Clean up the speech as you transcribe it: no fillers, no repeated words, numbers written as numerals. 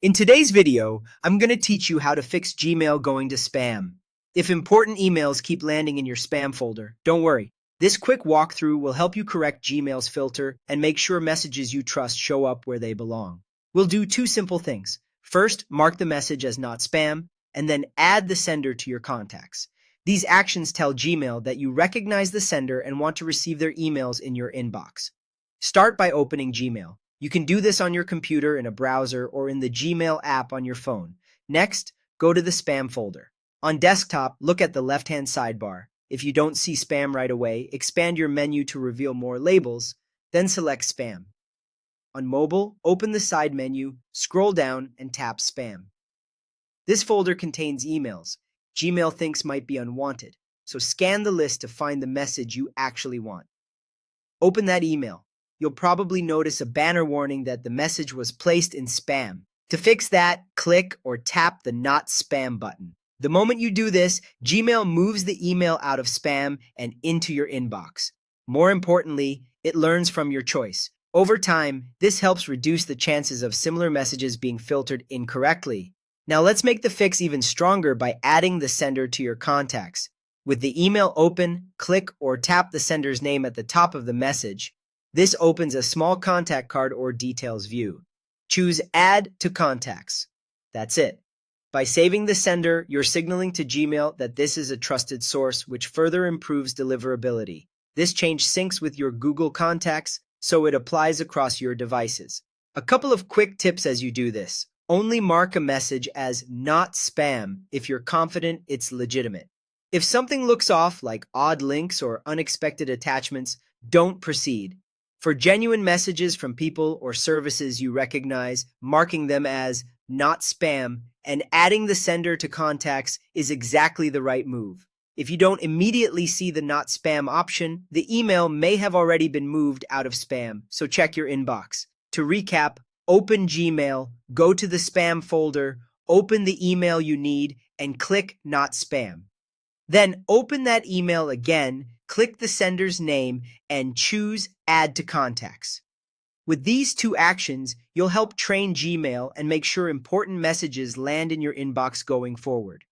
In today's video, I'm going to teach you how to fix Gmail going to spam. If important emails keep landing in your spam folder, don't worry. This quick walkthrough will help you correct Gmail's filter and make sure messages you trust show up where they belong. We'll do two simple things. First, mark the message as not spam, and then add the sender to your contacts. These actions tell Gmail that you recognize the sender and want to receive their emails in your inbox. Start by opening Gmail. You can do this on your computer in a browser or in the Gmail app on your phone. Next, go to the spam folder. On desktop, look at the left-hand sidebar. If you don't see spam right away, expand your menu to reveal more labels, then select spam. On mobile, open the side menu, scroll down, and tap spam. This folder contains emails Gmail thinks might be unwanted, so scan the list to find the message you actually want. Open that email. You'll probably notice a banner warning that the message was placed in spam. To fix that, click or tap the Not Spam button. The moment you do this, Gmail moves the email out of spam and into your inbox. More importantly, it learns from your choice. Over time, this helps reduce the chances of similar messages being filtered incorrectly. Now let's make the fix even stronger by adding the sender to your contacts. With the email open, click or tap the sender's name at the top of the message. This opens a small contact card or details view. Choose Add to Contacts. That's it. By saving the sender, you're signaling to Gmail that this is a trusted source, which further improves deliverability. This change syncs with your Google Contacts, so it applies across your devices. A couple of quick tips as you do this. Only mark a message as not spam if you're confident it's legitimate. If something looks off, like odd links or unexpected attachments, don't proceed. For genuine messages from people or services you recognize, marking them as not spam and adding the sender to contacts is exactly the right move. If you don't immediately see the not spam option, the email may have already been moved out of spam, so check your inbox. To recap, open Gmail, go to the spam folder, open the email you need, and click Not Spam. Then open that email again, click the sender's name, and choose Add to Contacts. With these two actions, you'll help train Gmail and make sure important messages land in your inbox going forward.